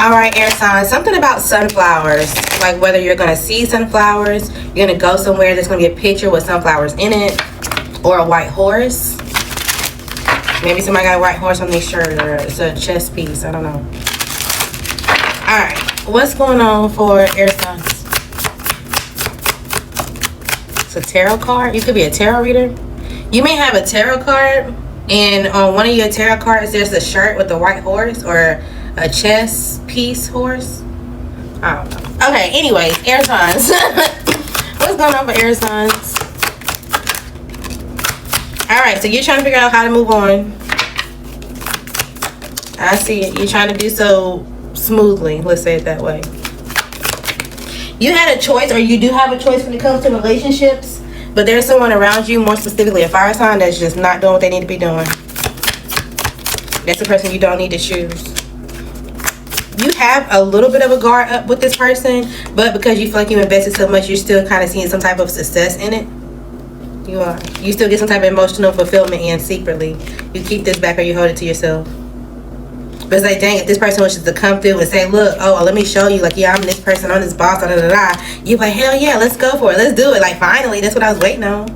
All right, air signs, something about sunflowers, like whether you're going to see sunflowers, you're going to go somewhere, there's going to be a picture with sunflowers in it, or a white horse. Maybe somebody got a white horse on their shirt, or it's a chest piece, I don't know. All right, what's going on for air signs? It's a tarot card. You could be a tarot reader. You may have a tarot card, and on one of your tarot cards, there's a shirt with a white horse, or a chess piece horse. I don't know. Okay, anyways, air signs. What's going on for air signs? Alright, so you're trying to figure out how to move on. I see it. You're trying to do so smoothly. Let's say it that way. You had a choice, or you do have a choice when it comes to relationships, but there's someone around you, more specifically a fire sign, that's just not doing what they need to be doing. That's the person you don't need to choose. You have a little bit of a guard up with this person, but because you feel like you invested so much, you're still kind of seeing some type of success in it. You are. You still get some type of emotional fulfillment, and secretly you keep this back or you hold it to yourself. But it's like, dang, if this person wishes to come through and say, look, oh, let me show you, like, yeah, I'm this person, I'm this boss, da da da da, you're like, hell yeah, let's go for it, let's do it. Like, finally, that's what I was waiting on.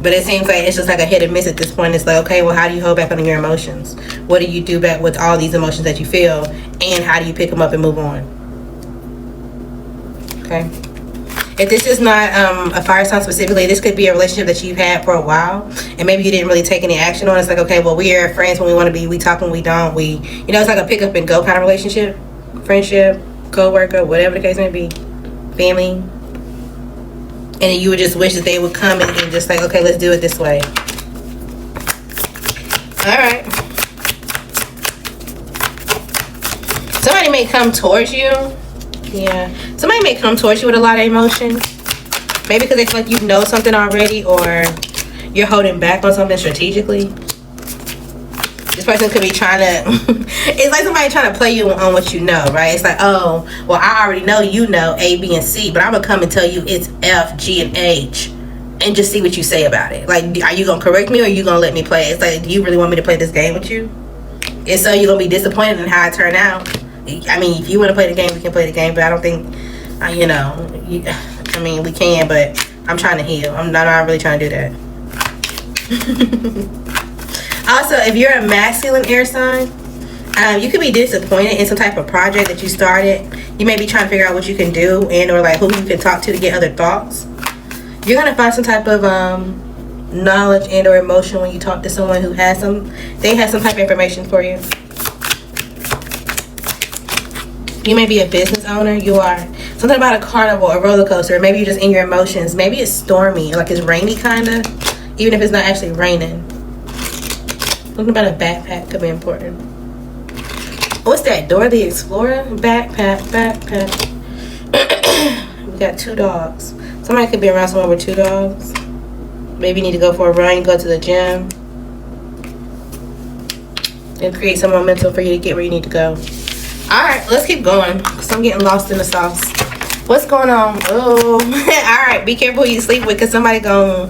But it seems like it's just like a hit and miss at this point. It's like, okay, well, how do you hold back on your emotions? What do you do back with all these emotions that you feel? And how do you pick them up and move on? Okay. If this is not a fire sign specifically, this could be a relationship that you've had for a while, and maybe you didn't really take any action on. It's like, okay, well, we are friends when we want to be. We talk when we don't. We, you know, it's like a pick up and go kind of relationship. Friendship, co-worker, whatever the case may be. Family. And you would just wish that they would come and just like, okay, let's do it this way. Alright. Somebody may come towards you. Yeah. Somebody may come towards you with a lot of emotion. Maybe because they feel like you know something already, or you're holding back on something strategically. This person could be trying to... It's like somebody trying to play you on what you know, right? It's like, oh, well, I already know you know A, B, and C, but I'm going to come and tell you it's F, G, and H, and just see what you say about it. Like, are you going to correct me, or are you going to let me play? It's like, do you really want me to play this game with you? And so you're going to be disappointed in how it turned out. I mean, if you want to play the game, we can play the game, but I don't think, you know, I mean, we can, but I'm trying to heal. I'm not really trying to do that. Also, if you're a masculine air sign, you could be disappointed in some type of project that you started. You may be trying to figure out what you can do, and or like who you can talk to get other thoughts. You're going to find some type of knowledge and or emotion when you talk to someone who has they have some type of information for you. You may be a business owner. You are. Something about a carnival, a roller coaster. Maybe you're just in your emotions. Maybe it's stormy, like it's rainy kind of, even if it's not actually raining. Something about a backpack could be important. What's that? Dora the Explorer? Backpack. We got 2 dogs. Somebody could be around somewhere with 2 dogs. Maybe you need to go for a run, go to the gym. And create some momentum for you to get where you need to go. Alright, let's keep going, because I'm getting lost in the sauce. What's going on? Oh, alright, be careful who you sleep with, because somebody gonna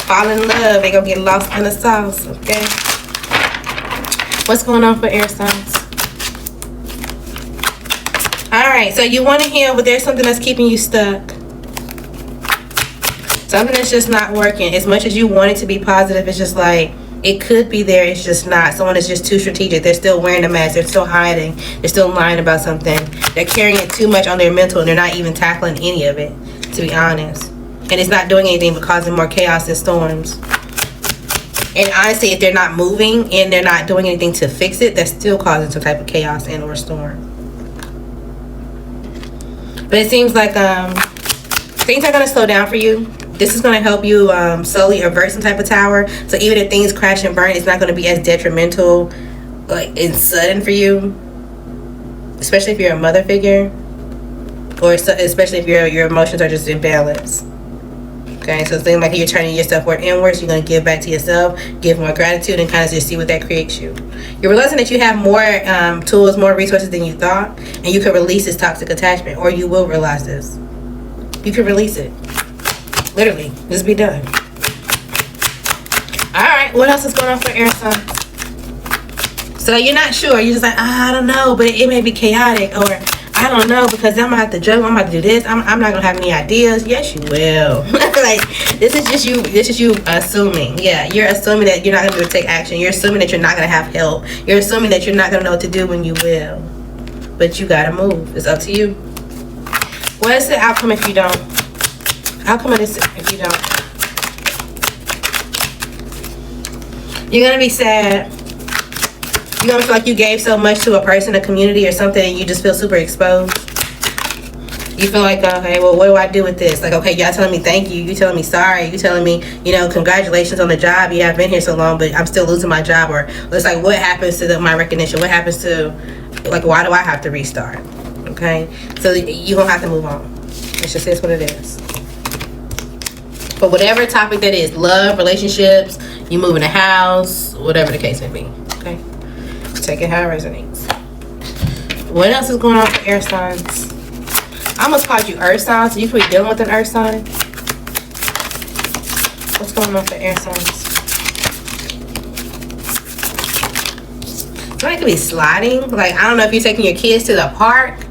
fall in love. They gonna get lost in the sauce, okay? What's going on for air signs? Alright, so you want to heal, but there's something that's keeping you stuck. Something that's just not working. As much as you want it to be positive, it's just like, it could be there, it's just not. Someone is just too strategic. They're still wearing a mask. They're still hiding. They're still lying about something. They're carrying it too much on their mental, and they're not even tackling any of it, to be honest. And it's not doing anything but causing more chaos and storms. And honestly, if they're not moving and they're not doing anything to fix it, that's still causing some type of chaos and or storm. But it seems like things are going to slow down for you. This is going to help you slowly avert some type of tower. So even if things crash and burn, it's not going to be as detrimental and sudden for you. Especially if you're a mother figure. Or especially if your emotions are just in balance. Okay, so it's things like you're turning your self-worth inwards. You're going to give back to yourself. Give more gratitude and kind of just see what that creates you. You're realizing that you have more tools, more resources than you thought. And you can release this toxic attachment. Or you will realize this. You can release it. Literally, just be done. Alright, what else is going on for air signs? So you're not sure. You're just like, I don't know, but it may be chaotic, or I don't know because I'm gonna have to juggle. I'm gonna do this. I'm not gonna have any ideas. Yes, you will. Like, this is just you. This is you assuming. Yeah, you're assuming that you're not gonna be able to take action. You're assuming that you're not gonna have help. You're assuming that you're not gonna know what to do when you will. But you gotta move. It's up to you. What is the outcome if you don't? Outcome of this if you don't? You're gonna be sad. You're gonna feel like you gave so much to a person, a community, or something, and you just feel super exposed. You feel like, okay, well, what do I do with this? Like, okay, y'all telling me thank you. You telling me sorry. You telling me, you know, congratulations on the job. You have been here so long, but I'm still losing my job. Or it's like, what happens to my recognition? What happens to, like, why do I have to restart? Okay? So you're gonna have to move on. It's just is what it is. For whatever topic that is, love, relationships, you moving a house, whatever the case may be. Okay? Take it how it resonates. What else is going on for air signs? I almost called you earth signs, so you could be dealing with an earth sign. What's going on for air signs? Somebody could be sliding. Like, I don't know if you're taking your kids to the park,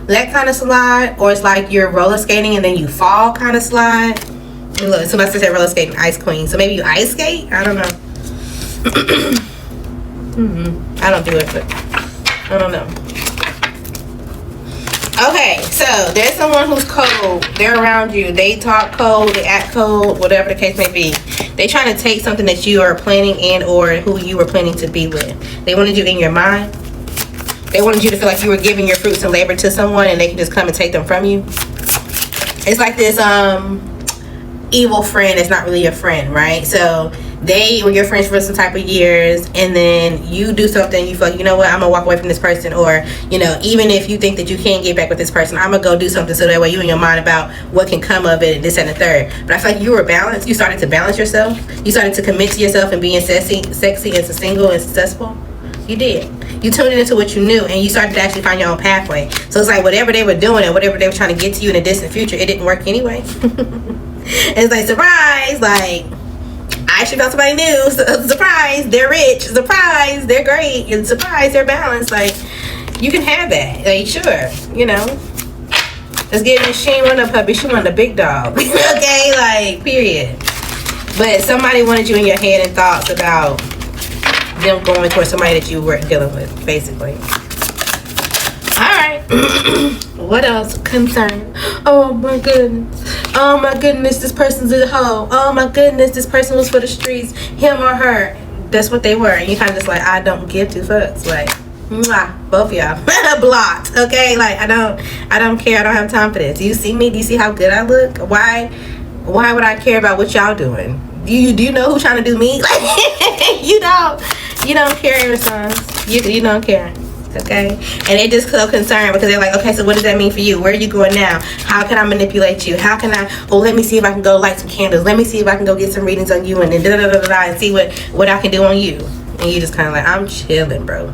that kind of slide, or it's like you're roller skating and then you fall kind of slide. And look, somebody said roller skating, ice queen. So maybe you ice skate? I don't know. I don't do it, but I don't know. Okay, so there's someone who's cold. They're around you. They talk cold, they act cold, whatever the case may be. They trying to take something that you are planning and or who you were planning to be with. They wanted you in your mind. They wanted you to feel like you were giving your fruits and labor to someone and they can just come and take them from you. It's like this evil friend that's not really your friend, right? So they were your friends for some type of years, and then you do something, you feel like, you know what, I'm gonna walk away from this person, or, you know, even if you think that you can't get back with this person, I'm gonna go do something so that way you in your mind about what can come of it, this and the third. But I feel like you were balanced. You started to balance yourself. You started to commit to yourself and being sexy and single and successful. You did. You tuned into what you knew, and you started to actually find your own pathway. So it's like whatever they were doing and whatever they were trying to get to you in the distant future, it didn't work anyway. It's like, surprise, like, I actually found somebody new. Surprise, they're rich. Surprise, they're great. And surprise, they're balanced. Like, you can have that. Like, sure, you know. Let's get in. She ain't want a puppy. She wanted a big dog. Okay, like, period. But somebody wanted you in your head and thoughts about them going towards somebody that you were dealing with, basically. Alright. What else? Concern. Oh my goodness. Oh my goodness, this person's a hoe. Oh my goodness, this person was for the streets. Him or her. That's what they were. And you kind of just like, I don't give two fucks. Like, mwah, both of y'all. Blocked. Okay? Like, I don't care. I don't have time for this. Do you see me? Do you see how good I look? Why would I care about what y'all doing? Do you know who's trying to do me? Like, you don't care, your sons. You don't care. Okay, and they're just so concerned because they're like, okay, so what does that mean for you? Where are you going now? How can I manipulate you? How can I, oh, let me see if I can go light some candles. Let me see if I can go get some readings on you and then and see what I can do on you. And you just kind of like, I'm chilling, bro.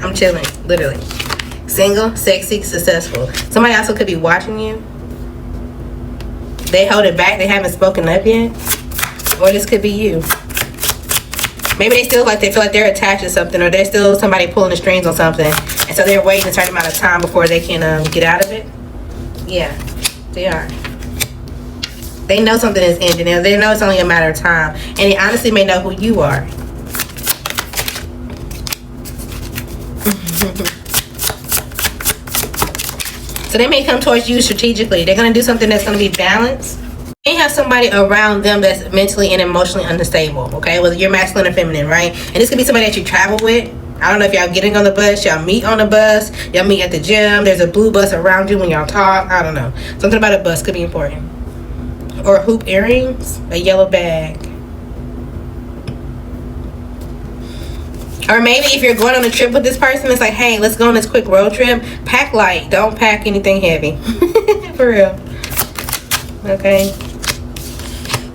I'm chilling, literally. Single, sexy, successful. Somebody also could be watching you. They hold it back. They haven't spoken up yet. Or this could be you. Maybe they feel like they're attached to something, or there's still somebody pulling the strings on something, and so they're waiting a certain amount of time before they can get out of it. Yeah, they are. They know something is ending. They know it's only a matter of time, and they honestly may know who you are. So they may come towards you strategically. They're gonna do something that's gonna be balanced. You have somebody around them that's mentally and emotionally unstable, okay? Whether you're masculine or feminine, right? And this could be somebody that you travel with. I don't know if y'all getting on the bus, y'all meet on the bus, y'all meet at the gym, there's a blue bus around you when y'all talk. I don't know. Something about a bus could be important. Or hoop earrings, a yellow bag. Or maybe if you're going on a trip with this person, it's like, hey, let's go on this quick road trip. Pack light. Don't pack anything heavy. For real. Okay.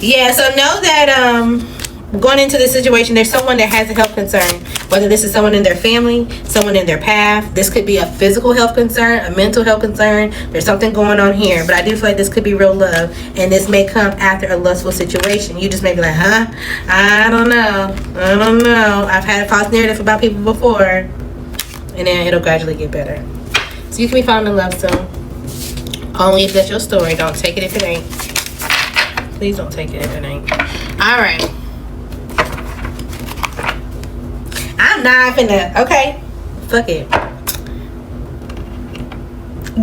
Yeah, so know that going into this situation, there's someone that has a health concern. Whether this is someone in their family, someone in their path. This could be a physical health concern, a mental health concern. There's something going on here, but I do feel like this could be real love, and this may come after a lustful situation. You just may be like, huh? I don't know. I've had a false narrative about people before, and then it'll gradually get better. So you can be falling in love soon. Only if that's your story. Don't take it if it ain't. Please don't take it if it ain't. Alright. I'm not finna. Okay. Fuck it.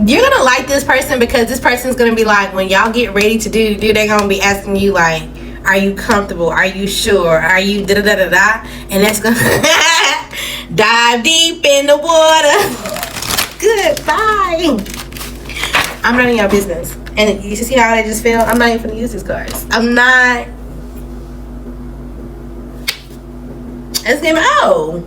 You're gonna like this person because this person's gonna be like, when y'all get ready to do, they're gonna be asking you like, are you comfortable? Are you sure? Are you da da da da da? And that's gonna dive deep in the water. Goodbye. I'm running your business. And you see how I just feel? I'm not even gonna use these cards. I'm not. It's gonna be, oh.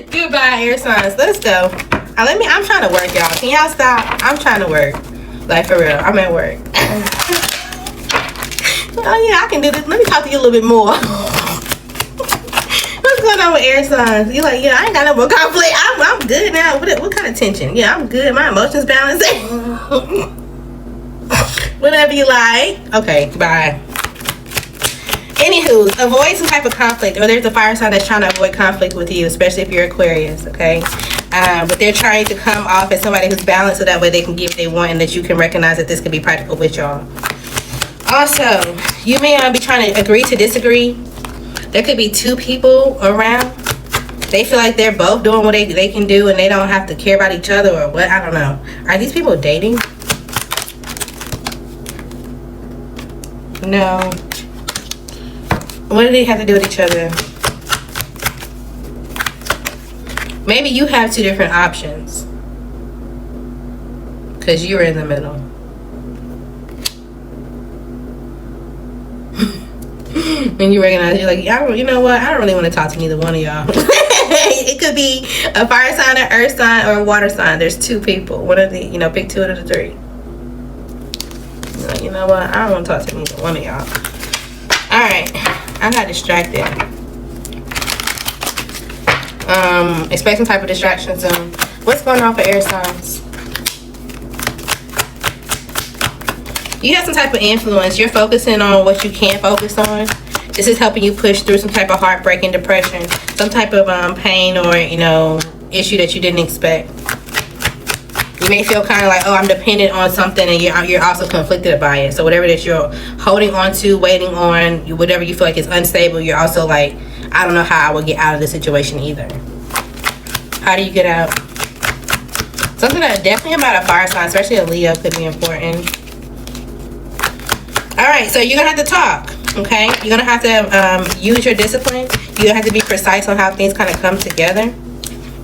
Goodbye, air signs. Let's go. I'm trying to work, y'all. Can y'all stop? I'm trying to work. Like, for real. I'm at work. Oh, yeah, I can do this. Let me talk to you a little bit more. What's going on with air signs? You're like, yeah, I ain't got no more conflict. I'm good now. What kind of tension? Yeah, I'm good. My emotions balancing. Whatever you like. Okay, bye. Anywho, avoid some type of conflict, or there's a fire sign that's trying to avoid conflict with you, especially if you're Aquarius, okay? But they're trying to come off as somebody who's balanced so that way they can give what they want and that you can recognize that this could be practical with y'all. Also, you may be trying to agree to disagree. There could be two people around. They feel like they're both doing what they can do and they don't have to care about each other or what. I don't know. Are these people dating? No. What do they have to do with each other? Maybe you have two different options. Because you're in the middle. And you recognize, you're like, you know what? I don't really want to talk to neither one of y'all. It could be a fire sign, an earth sign, or a water sign. There's two people. One of the, pick two out of the three. You're like, you know what? I don't want to talk to neither one of y'all. Alright. I got distracted. Expect some type of distraction soon. What's going on for air signs? You have some type of influence. You're focusing on what you can't focus on. This is helping you push through some type of heartbreak and depression. Some type of pain or, issue that you didn't expect. You may feel kind of like, oh, I'm dependent on something, and you're also conflicted by it. So whatever that you're holding on to, waiting on, whatever you feel like is unstable, you're also like, I don't know how I will get out of this situation either. How do you get out? Something that definitely about a fire sign, especially a Leo, could be important. Alright, so you're going to have to talk, okay? You're going to have to use your discipline. You're going to have to be precise on how things kind of come together.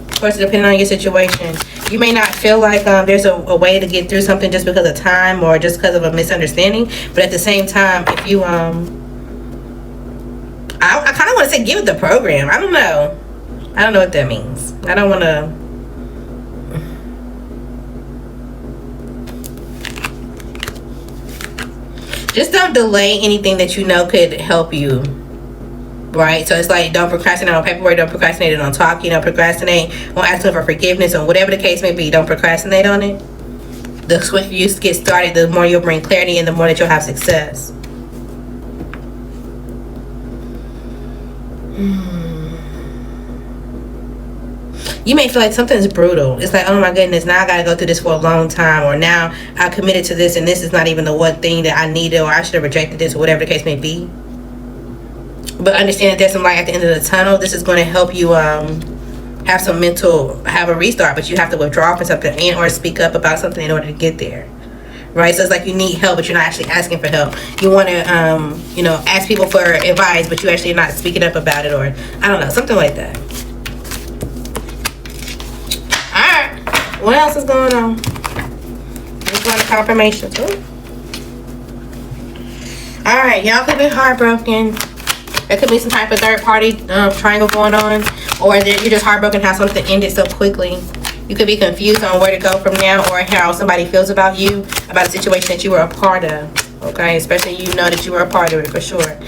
Of course, depending on your situation. You may not feel like there's a way to get through something just because of time or just because of a misunderstanding. But at the same time, if you, I kind of want to say give it the program. I don't know. I don't know what that means. I don't want to. Just don't delay anything that you know could help you. Right? So it's like, don't procrastinate on paperwork, don't procrastinate on talking, don't procrastinate on asking for forgiveness, or whatever the case may be. Don't procrastinate on it. The quicker you get started, the more you'll bring clarity and the more that you'll have success. You may feel like something's brutal. It's like, oh my goodness, now I gotta go through this for a long time, or now I committed to this and this is not even the one thing that I needed, or I should have rejected this, or whatever the case may be. But understand that there's some light at the end of the tunnel. This is going to help you have a restart, but you have to withdraw from something and or speak up about something in order to get there. Right? So it's like you need help, but you're not actually asking for help. You want to, ask people for advice, but you actually are not speaking up about it, or I don't know, something like that. Alright. What else is going on? Let's go to confirmations. Alright, y'all could be heartbroken. There could be some type of third party triangle going on, or that you're just heartbroken how something ended so quickly. You could be confused on where to go from now, or how somebody feels about you, about a situation that you were a part of. okay? Especially you know that you were a part of it for sure.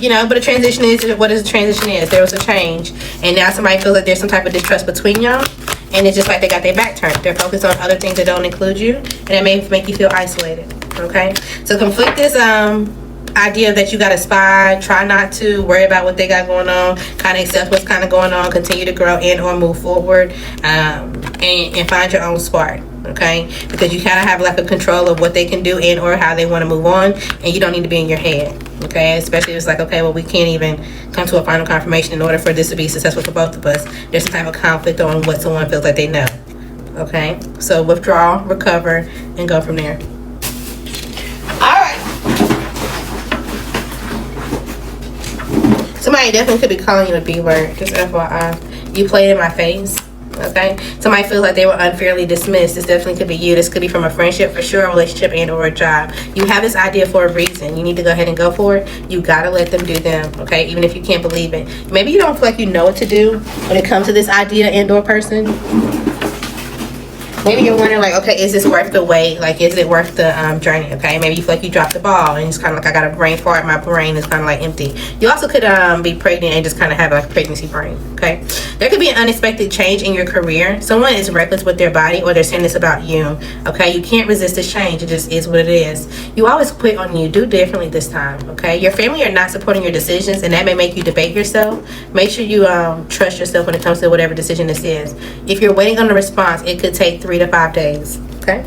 You know, but a transition is what is a transition is. There was a change, and now somebody feels like there's some type of distrust between y'all, and it's just like they got their back turned. They're focused on other things that don't include you, and it may make you feel isolated, okay? So conflict is idea that you got to spy, try not to worry about what they got going on, kind of accept what's kind of going on, continue to grow and or move forward, and find your own spark, okay? Because you kind of have like a control of what they can do and or how they want to move on, and you don't need to be in your head, okay? Especially if it's like, okay, well, we can't even come to a final confirmation in order for this to be successful for both of us. There's some type of conflict on what someone feels like they know, okay? So withdraw, recover, and go from there. All right. Somebody definitely could be calling you a B word, just FYI. You played in my face, okay? Somebody feels like they were unfairly dismissed. This definitely could be you. This could be from a friendship for sure, a relationship and or a job. You have this idea for a reason. You need to go ahead and go for it. You gotta let them do them, okay? Even if you can't believe it. Maybe you don't feel like you know what to do when it comes to this idea and or person. Maybe you're wondering, like, okay, is this worth the wait? Like, is it worth the journey? Okay, maybe you feel like you dropped the ball and it's kind of like, I got a brain fart. My brain is kind of like empty. You also could be pregnant and just kind of have like a pregnancy brain. Okay, there could be an unexpected change in your career. Someone is reckless with their body, or they're saying this about you. Okay, you can't resist this change. It just is what it is. You always quit on you. Do differently this time. Okay, your family are not supporting your decisions, and that may make you debate yourself. Make sure you trust yourself when it comes to whatever decision this is. If you're waiting on a response, it could take 3 to 5 days. Okay.